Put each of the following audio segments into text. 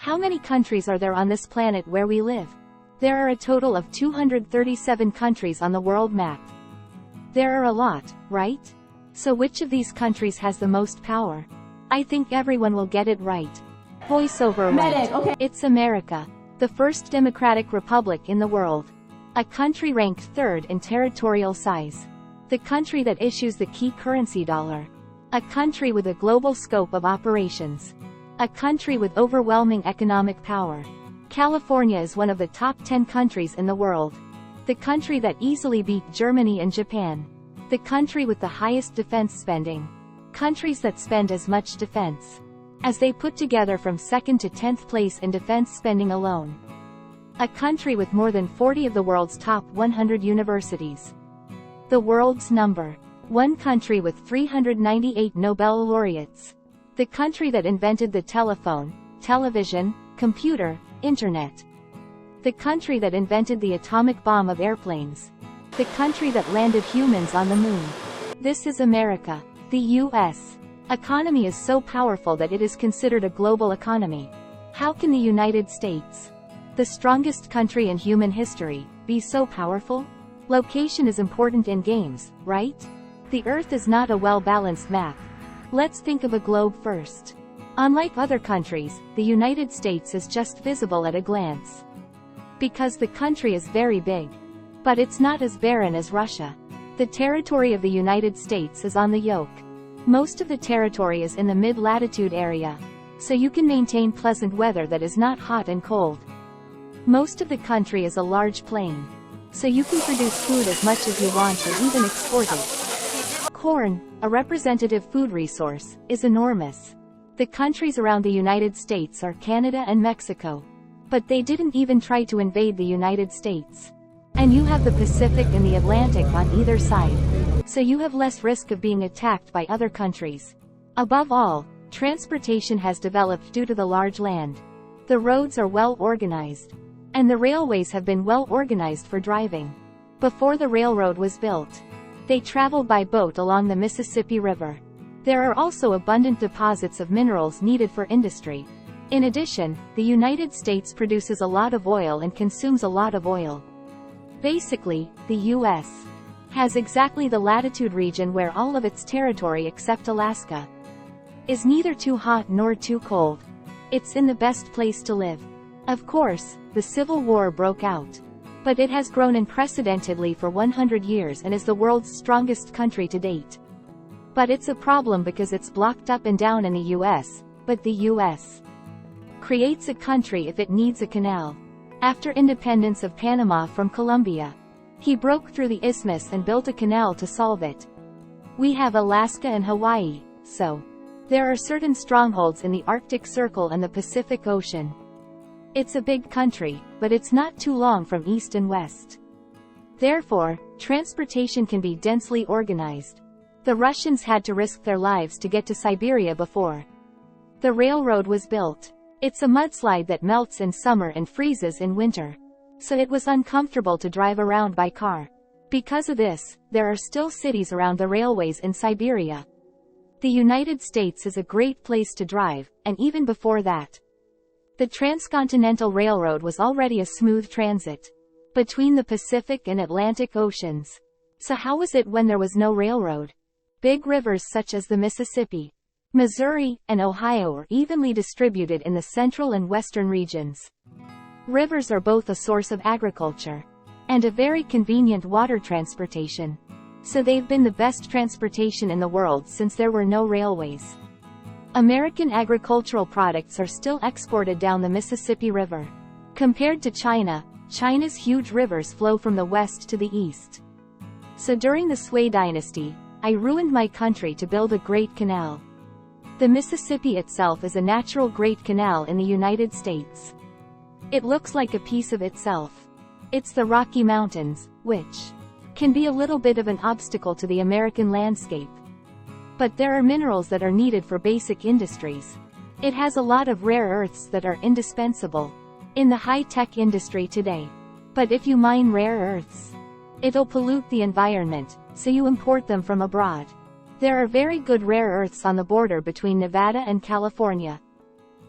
How many countries are there on this planet where we live? There are a total of 237 countries on the world map. There are a lot, right? So which of these countries has the most power? I think everyone will get it right. Voiceover right. Okay. It's America, the first democratic republic in the world. A country ranked third in territorial size. The country that issues the key currency dollar. A country with a global scope of operations. A country with overwhelming economic power. California is one of the top 10 countries in the world. The country that easily beat Germany and Japan. The country with the highest defense spending. Countries that spend as much defense as they put together from 2nd to 10th place in defense spending alone. A country with more than 40 of the world's top 100 universities. The world's number 1 country with 398 Nobel laureates. The country that invented the telephone, television, computer, internet. The country that invented the atomic bomb of airplanes. The country that landed humans on the moon. This is America, the U.S. economy is so powerful that it is considered a global economy. How can the United States, the strongest country in human history, be so powerful? Location is important in games, right? The Earth is not a well-balanced map. Let's think of a globe first. Unlike other countries, the United States is just visible at a glance. Because the country is very big. But it's not as barren as Russia. The territory of the United States is on the yoke. Most of the territory is in the mid-latitude area. So you can maintain pleasant weather that is not hot and cold. Most of the country is a large plain. So you can produce food as much as you want or even export it. Corn, a representative food resource, is enormous. The countries around the United States are Canada and Mexico. But they didn't even try to invade the United States. And you have the Pacific and the Atlantic on either side. So you have less risk of being attacked by other countries. Above all, transportation has developed due to the large land. The roads are well organized. And the railways have been well organized for driving. Before the railroad was built, they traveled by boat along the Mississippi River. There are also abundant deposits of minerals needed for industry. In addition, the United States produces a lot of oil and consumes a lot of oil. Basically, the U.S. has exactly the latitude region where all of its territory except Alaska is neither too hot nor too cold. It's in the best place to live. Of course, the Civil War broke out. But it has grown unprecedentedly for 100 years and is the world's strongest country to date. But it's a problem because it's blocked up and down in the U.S., but the U.S. creates a country if it needs a canal. After independence of Panama from Colombia, he broke through the isthmus and built a canal to solve it. We have Alaska and Hawaii, so there are certain strongholds in the Arctic Circle and the Pacific Ocean. It's a big country, but it's not too long from east and west. Therefore, transportation can be densely organized. The Russians had to risk their lives to get to Siberia before the railroad was built. It's a mudslide that melts in summer and freezes in winter. So it was uncomfortable to drive around by car. Because of this, there are still cities around the railways in Siberia. The United States is a great place to drive, and even before that, the Transcontinental Railroad was already a smooth transit between the Pacific and Atlantic Oceans. So how was it when there was no railroad? Big rivers such as the Mississippi, Missouri, and Ohio are evenly distributed in the central and western regions. Rivers are both a source of agriculture and a very convenient water transportation. So they've been the best transportation in the world since there were no railways. American agricultural products are still exported down the Mississippi River. Compared to China, China's huge rivers flow from the west to the east. So during the Sui dynasty, I ruined my country to build a great canal. The Mississippi itself is a natural Great Canal in the United States. It looks like a piece of itself. It's the Rocky Mountains, which can be a little bit of an obstacle to the American landscape. But there are minerals that are needed for basic industries. It has a lot of rare earths that are indispensable in the high-tech industry today. But if you mine rare earths, it'll pollute the environment, so you import them from abroad. There are very good rare earths on the border between Nevada and California.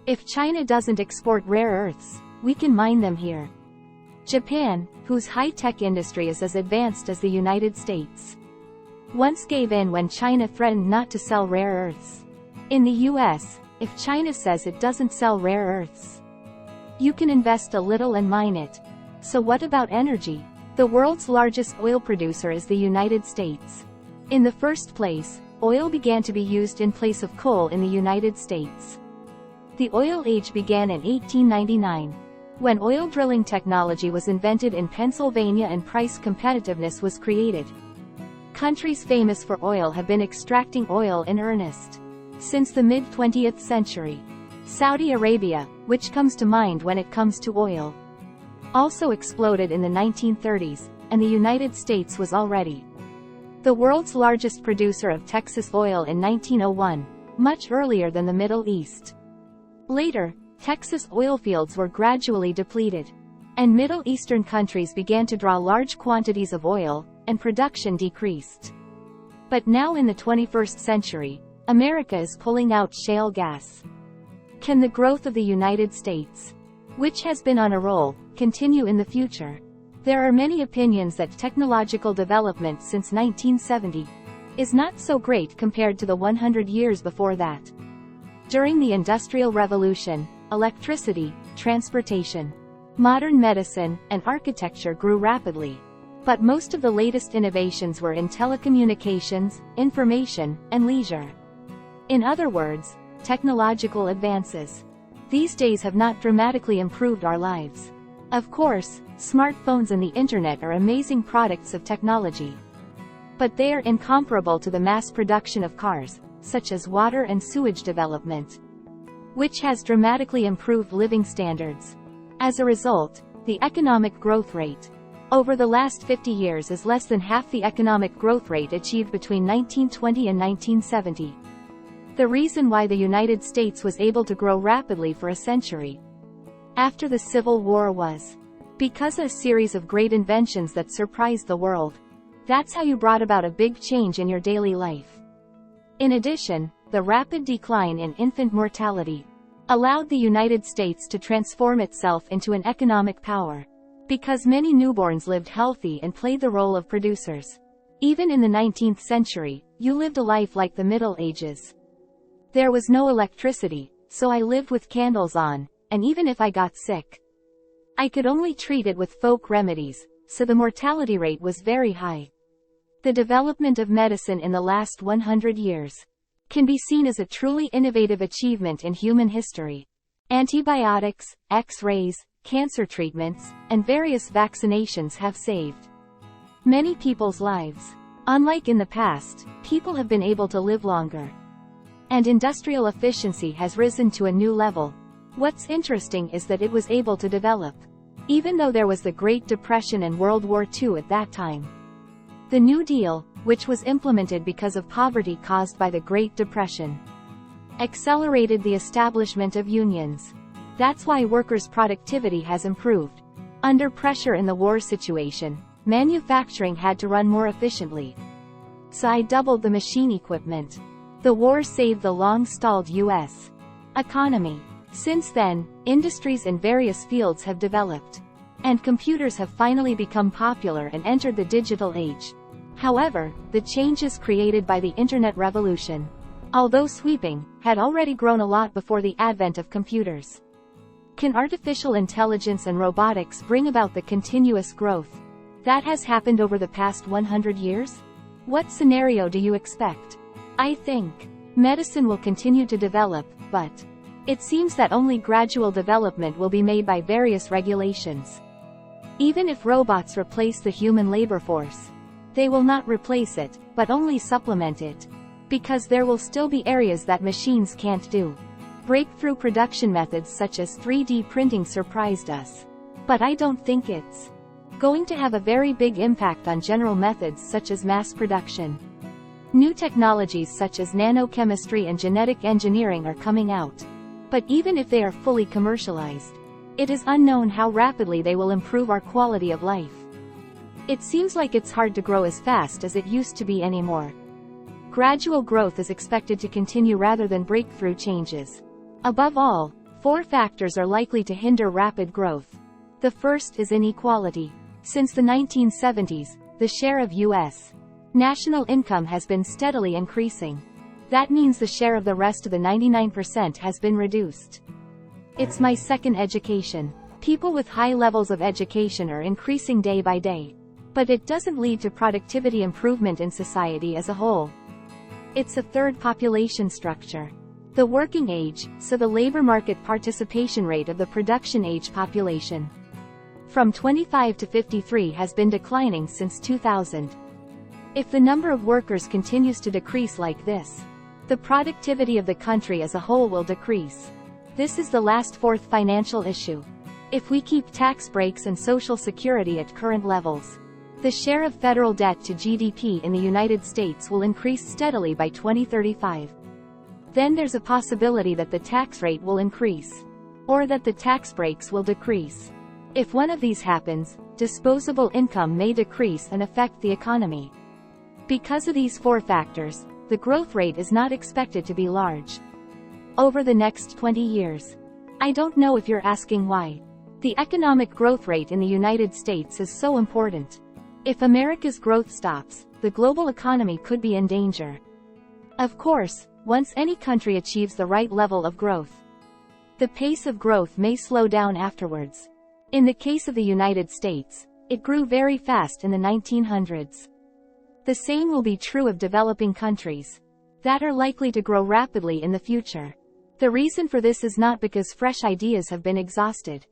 If China doesn't export rare earths, we can mine them here. Japan, whose high-tech industry is as advanced as the United States, once gave in when China threatened not to sell rare earths. In the US, if China says it doesn't sell rare earths, you can invest a little and mine it. So what about energy? The world's largest oil producer is the United States. In the first place, oil began to be used in place of coal in the United States. The oil age began in 1899. When oil drilling technology was invented in Pennsylvania and price competitiveness was created. Countries famous for oil have been extracting oil in earnest since the mid-20th century. Saudi Arabia, which comes to mind when it comes to oil, also exploded in the 1930s, and the United States was already the world's largest producer of Texas oil in 1901, much earlier than the Middle East. Later, Texas oil fields were gradually depleted, and Middle Eastern countries began to draw large quantities of oil, and production decreased. But now in the 21st century, America is pulling out shale gas. Can the growth of the United States, which has been on a roll, continue in the future? There are many opinions that technological development since 1970 is not so great compared to the 100 years before that. During the Industrial Revolution, electricity, transportation, modern medicine, and architecture grew rapidly. But most of the latest innovations were in telecommunications, information, and leisure. In other words, technological advances these days have not dramatically improved our lives. Of course, smartphones and the internet are amazing products of technology. But they are incomparable to the mass production of cars, such as water and sewage development, which has dramatically improved living standards. As a result, the economic growth rate over the last 50 years is less than half the economic growth rate achieved between 1920 and 1970. The reason why the United States was able to grow rapidly for a century after the Civil War was because of a series of great inventions that surprised the world. That's how you brought about a big change in your daily life. In addition, the rapid decline in infant mortality allowed the United States to transform itself into an economic power, because many newborns lived healthy and played the role of producers. Even in the 19th century, you lived a life like the Middle Ages. There was no electricity, so I lived with candles on, and even if I got sick, I could only treat it with folk remedies, so the mortality rate was very high. The development of medicine in the last 100 years can be seen as a truly innovative achievement in human history. Antibiotics, X-rays, cancer treatments, and various vaccinations have saved many people's lives. Unlike in the past, people have been able to live longer, and industrial efficiency has risen to a new level. What's interesting is that it was able to develop, even though there was the Great Depression and World War II at that time. The New Deal, which was implemented because of poverty caused by the Great Depression, accelerated the establishment of unions. That's why workers' productivity has improved. Under pressure in the war situation, manufacturing had to run more efficiently, so I doubled the machine equipment. The war saved the long-stalled U.S. economy. Since then, industries in various fields have developed, and computers have finally become popular and entered the digital age. However, the changes created by the Internet revolution, although sweeping, had already grown a lot before the advent of computers. Can artificial intelligence and robotics bring about the continuous growth that has happened over the past 100 years? What scenario do you expect? I think medicine will continue to develop, but it seems that only gradual development will be made by various regulations. Even if robots replace the human labor force, they will not replace it, but only supplement it, because there will still be areas that machines can't do. Breakthrough production methods such as 3D printing surprised us. But I don't think it's going to have a very big impact on general methods such as mass production. New technologies such as nanochemistry and genetic engineering are coming out. But even if they are fully commercialized, it is unknown how rapidly they will improve our quality of life. It seems like it's hard to grow as fast as it used to be anymore. Gradual growth is expected to continue rather than breakthrough changes. Above all, 4 factors are likely to hinder rapid growth. The first is inequality. Since the 1970s, the share of U.S. national income has been steadily increasing. That means the share of the rest of the 99% has been reduced. It's my second education. People with high levels of education are increasing day by day. But it doesn't lead to productivity improvement in society as a whole. It's a third population structure. The working age, so the labor market participation rate of the production age population, from 25 to 53 has been declining since 2000. If the number of workers continues to decrease like this, the productivity of the country as a whole will decrease. This is the last fourth financial issue. If we keep tax breaks and Social Security at current levels, the share of federal debt to GDP in the United States will increase steadily by 2035. Then there's a possibility that the tax rate will increase, or that the tax breaks will decrease. If one of these happens, disposable income may decrease and affect the economy. Because of these 4 factors, the growth rate is not expected to be large over the next 20 years. I don't know if you're asking why. The economic growth rate in the United States is so important. If America's growth stops, the global economy could be in danger. Of course, once any country achieves the right level of growth, the pace of growth may slow down afterwards. In the case of the United States, it grew very fast in the 1900s. The same will be true of developing countries that are likely to grow rapidly in the future. The reason for this is not because fresh ideas have been exhausted,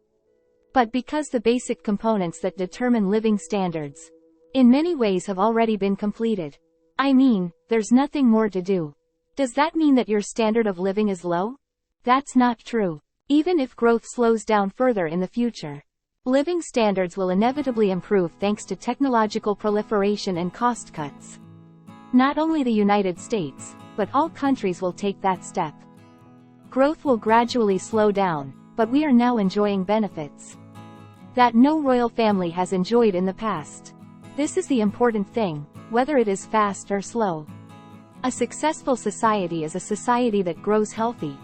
but because the basic components that determine living standards, in many ways, have already been completed. I mean, there's nothing more to do. Does that mean that your standard of living is low? That's not true. Even if growth slows down further in the future, living standards will inevitably improve thanks to technological proliferation and cost cuts. Not only the United States, but all countries will take that step. Growth will gradually slow down, but we are now enjoying benefits that no royal family has enjoyed in the past. This is the important thing, whether it is fast or slow. A successful society is a society that grows healthy,